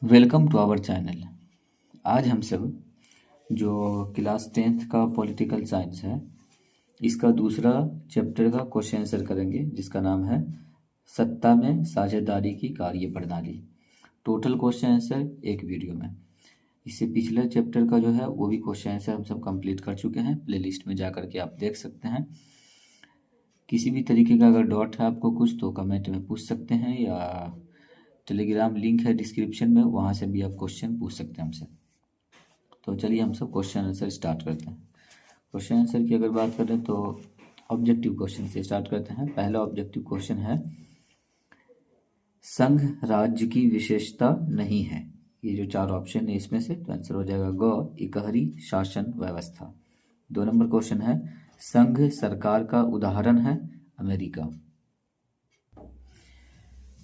Welcome to our channel. आज हम सब जो क्लास 10th का पॉलिटिकल साइंस है इसका दूसरा चैप्टर का क्वेश्चन आंसर करेंगे, जिसका नाम है सत्ता में साझेदारी की कार्यप्रणाली। टोटल क्वेश्चन आंसर एक वीडियो में। इससे पिछले चैप्टर का जो है वो भी क्वेश्चन आंसर हम सब कंप्लीट कर चुके हैं। प्लेलिस्ट में जा करके आप देख सकते हैं। किसी भी तरीके का अगर डाउट है आपको कुछ तो कमेंट में पूछ सकते हैं, या टेलीग्राम लिंक है डिस्क्रिप्शन में, वहाँ से भी आप क्वेश्चन पूछ सकते हैं हमसे। तो चलिए हम सब क्वेश्चन आंसर स्टार्ट करते हैं। क्वेश्चन आंसर की अगर बात करें तो ऑब्जेक्टिव क्वेश्चन से स्टार्ट करते हैं। पहला ऑब्जेक्टिव क्वेश्चन है, संघ राज्य की विशेषता नहीं है। ये जो चार ऑप्शन है इसमें से तो आंसर हो जाएगा ग, इकहरी शासन व्यवस्था। 2 नंबर क्वेश्चन है, संघ सरकार का उदाहरण है अमेरिका।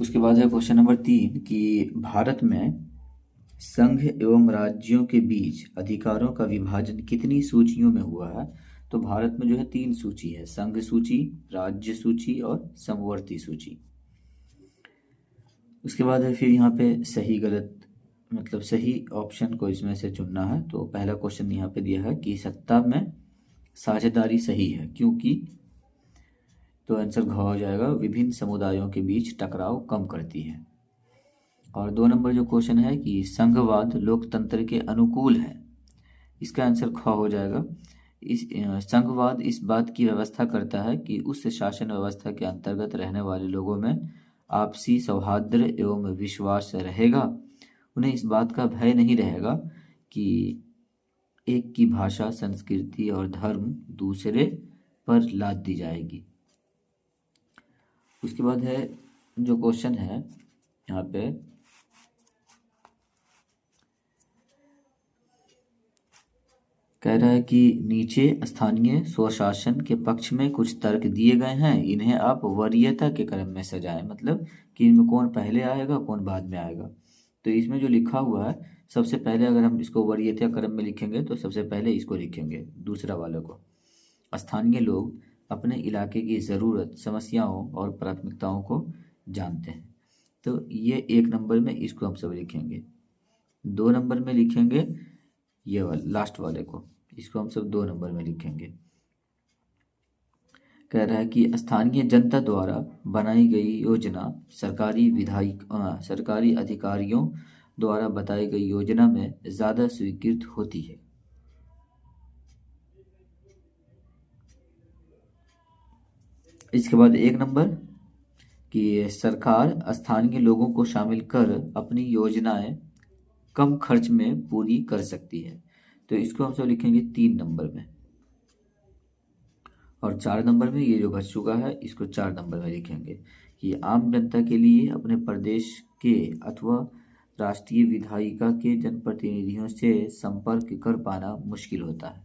उसके बाद है क्वेश्चन नंबर 3 कि भारत में संघ एवं राज्यों के बीच अधिकारों का विभाजन कितनी सूचियों में हुआ है। तो भारत में जो है 3 सूची है, संघ सूची, राज्य सूची और समवर्ती सूची। उसके बाद है फिर यहाँ पे सही गलत, मतलब सही ऑप्शन को इसमें से चुनना है। तो पहला क्वेश्चन यहाँ पे दिया है कि सत्ता में साझेदारी सही है क्योंकि, तो आंसर घ हो जाएगा, विभिन्न समुदायों के बीच टकराव कम करती है। और 2 नंबर जो क्वेश्चन है कि संघवाद लोकतंत्र के अनुकूल है, इसका आंसर ख हो जाएगा। संघवाद इस बात की व्यवस्था करता है कि उस शासन व्यवस्था के अंतर्गत रहने वाले लोगों में आपसी सौहार्द एवं विश्वास रहेगा। उन्हें इस बात का भय नहीं रहेगा कि एक की भाषा, संस्कृति और धर्म दूसरे पर लाद दी जाएगी। उसके बाद है जो क्वेश्चन है यहाँ पे, कह रहा है कि नीचे स्थानीय स्वशासन के पक्ष में कुछ तर्क दिए गए हैं, इन्हें आप वरीयता के क्रम में सजाएं। मतलब कि इनमें कौन पहले आएगा कौन बाद में आएगा। तो इसमें जो लिखा हुआ है, सबसे पहले अगर हम इसको वरीयता क्रम में लिखेंगे तो सबसे पहले इसको लिखेंगे, दूसरा वाले को। स्थानीय लोग अपने इलाके की ज़रूरत, समस्याओं और प्राथमिकताओं को जानते हैं। तो ये 1 नंबर में इसको हम सब लिखेंगे। 2 नंबर में लिखेंगे ये वाला लास्ट वाले को, इसको हम सब 2 नंबर में लिखेंगे। कह रहा है कि स्थानीय जनता द्वारा बनाई गई योजना सरकारी अधिकारियों द्वारा बताई गई योजना में ज़्यादा स्वीकृत होती है। इसके बाद 1 नंबर कि सरकार स्थानीय लोगों को शामिल कर अपनी योजनाएं कम खर्च में पूरी कर सकती है। तो इसको हम सब लिखेंगे 3 नंबर में। और 4 नंबर में ये जो बच चुका है इसको 4 नंबर में लिखेंगे कि आम जनता के लिए अपने प्रदेश के अथवा राष्ट्रीय विधायिका के जनप्रतिनिधियों से संपर्क कर पाना मुश्किल होता है।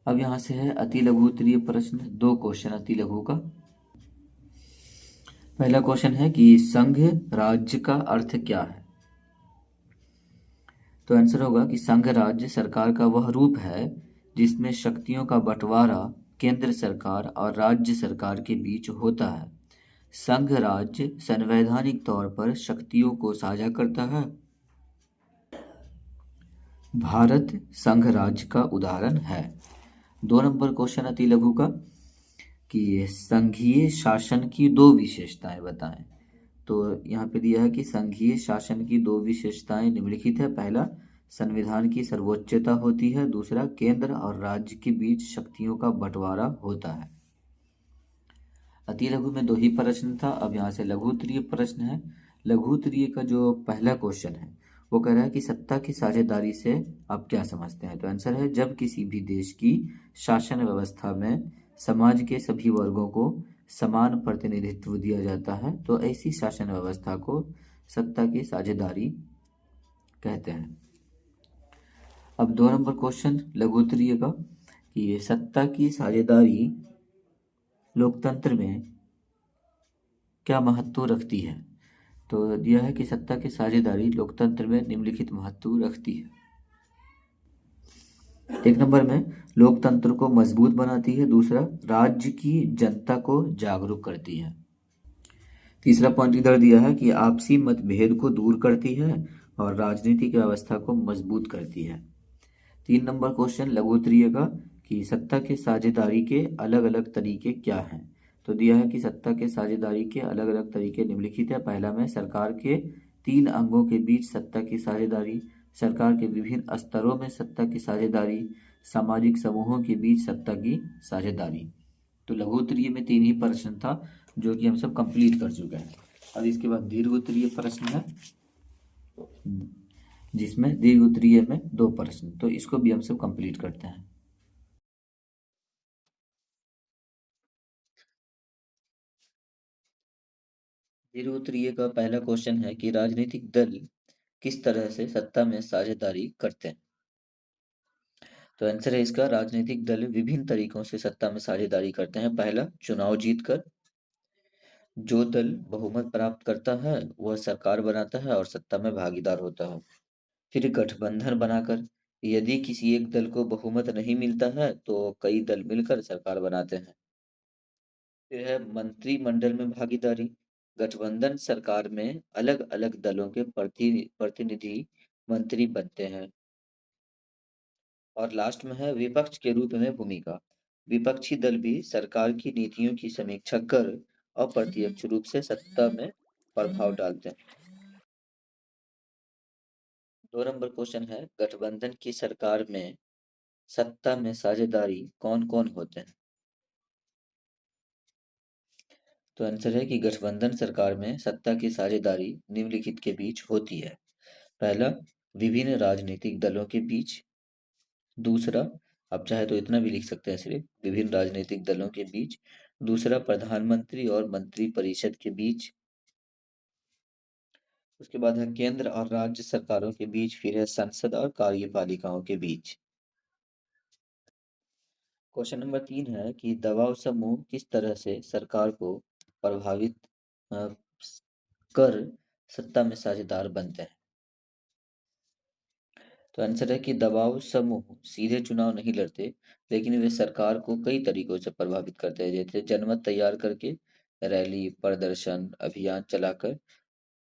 अब यहाँ से है अति लघु उत्तरीय प्रश्न, 2 क्वेश्चन अति लघु का। पहला क्वेश्चन है कि संघ राज्य का अर्थ क्या है। तो आंसर होगा कि संघ राज्य सरकार का वह रूप है जिसमें शक्तियों का बंटवारा केंद्र सरकार और राज्य सरकार के बीच होता है। संघ राज्य संवैधानिक तौर पर शक्तियों को साझा करता है। भारत संघ राज्य का उदाहरण है। 2 नंबर क्वेश्चन अति लघु का कि संघीय शासन की 2 विशेषताएं बताएं। तो यहाँ पे दिया है कि संघीय शासन की 2 विशेषताएं निम्नलिखित है। पहला, संविधान की सर्वोच्चता होती है। दूसरा, केंद्र और राज्य के बीच शक्तियों का बंटवारा होता है। अति लघु में 2 ही प्रश्न था। अब यहाँ से लघु उत्तरीय प्रश्न है। लघु उत्तरीय का जो पहला क्वेश्चन है वो कह रहा है कि सत्ता की साझेदारी से आप क्या समझते हैं। तो आंसर है, जब किसी भी देश की शासन व्यवस्था में समाज के सभी वर्गों को समान प्रतिनिधित्व दिया जाता है तो ऐसी शासन व्यवस्था को सत्ता की साझेदारी कहते हैं। अब 2 नंबर क्वेश्चन लघु उत्तरीय का कि ये सत्ता की साझेदारी लोकतंत्र में क्या महत्व रखती है। तो दिया है कि सत्ता की साझेदारी लोकतंत्र में निम्नलिखित महत्व रखती है। 1 नंबर में लोकतंत्र को मजबूत बनाती है। दूसरा, राज्य की जनता को जागरूक करती है। तीसरा पॉइंट इधर दिया है कि आपसी मतभेद को दूर करती है और राजनीतिक व्यवस्था को मजबूत करती है। 3 नंबर क्वेश्चन लघु उत्तरीय का कि सत्ता के साझेदारी के अलग अलग तरीके क्या हैं। तो दिया है कि सत्ता के साझेदारी के अलग अलग तरीके निम्नलिखित है। पहला में सरकार के 3 अंगों के बीच सत्ता की साझेदारी, सरकार के विभिन्न स्तरों में सत्ता की साझेदारी, सामाजिक समूहों के बीच सत्ता की साझेदारी। तो लघु उत्तरीय में 3 ही प्रश्न था जो कि हम सब कंप्लीट कर चुके हैं। अब इसके बाद दीर्घ उत्तरीय प्रश्न है जिसमें दीर्घ उत्तरीय में 2 प्रश्न, तो इसको भी हम सब कंप्लीट करते हैं। दीर्घ उत्तरीय का पहला क्वेश्चन है कि राजनीतिक दल किस तरह से सत्ता में साझेदारी करते हैं। तो आंसर है इसका, राजनीतिक दल विभिन्न तरीकों से सत्ता में साझेदारी करते हैं। पहला, चुनाव जीतकर। जो दल बहुमत प्राप्त करता है वह सरकार बनाता है और सत्ता में भागीदार होता है। फिर गठबंधन बनाकर, यदि किसी एक दल को बहुमत नहीं मिलता है तो कई दल मिलकर सरकार बनाते हैं। फिर है मंत्रिमंडल में भागीदारी। गठबंधन सरकार में अलग अलग दलों के प्रतिनिधि मंत्री बनते हैं। और लास्ट में है विपक्ष के रूप में भूमिका। विपक्षी दल भी सरकार की नीतियों की समीक्षा कर अप्रत्यक्ष रूप से सत्ता में प्रभाव डालते हैं। 2 नंबर क्वेश्चन है गठबंधन की सरकार में सत्ता में साझेदारी कौन कौन होते हैं। तो आंसर है कि गठबंधन सरकार में सत्ता की साझेदारी निम्नलिखित के बीच होती है। पहला, विभिन्न राजनीतिक दलों के बीच। दूसरा, आप चाहे तो इतना भी लिख सकते हैं सिर्फ, विभिन्न राजनीतिक दलों के बीच। दूसरा, प्रधानमंत्री और मंत्री परिषद के बीच। उसके बाद है केंद्र और राज्य सरकारों के बीच। फिर है संसद और कार्यपालिकाओं के बीच। क्वेश्चन नंबर 3 है कि दबाव समूह किस तरह से सरकार को प्रभावित अ, कर सत्ता में साझेदार बनते हैं। तो आंसर है कि दबाव समूह सीधे चुनाव नहीं लड़ते, लेकिन वे सरकार को कई तरीकों से प्रभावित करते हैं, जैसे जनमत तैयार करके, रैली, प्रदर्शन, अभियान चलाकर,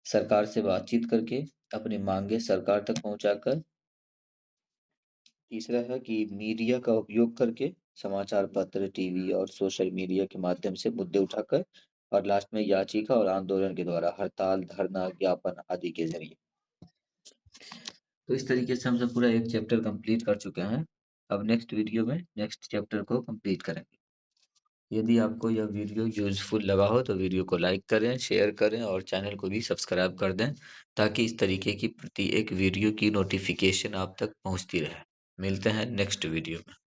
सरकार से बातचीत करके, अपनी मांगे सरकार तक पहुंचाकर। तीसरा है कि मीडिया का उपयोग करके, समाचार पत्र, टीवी और सोशल मीडिया के माध्यम से मुद्दे उठाकर। और लास्ट में याचिका और आंदोलन के द्वारा, हड़ताल, धरना, ज्ञापन आदि के जरिए। तो इस तरीके से हम सब पूरा एक चैप्टर कंप्लीट कर चुके हैं। अब नेक्स्ट वीडियो में नेक्स्ट चैप्टर को कंप्लीट करेंगे। यदि आपको यह वीडियो यूजफुल लगा हो तो वीडियो को लाइक करें, शेयर करें और चैनल को भी सब्सक्राइब कर दें, ताकि इस तरीके की प्रति एक वीडियो की नोटिफिकेशन आप तक पहुंचती रहे। मिलते हैं नेक्स्ट वीडियो में।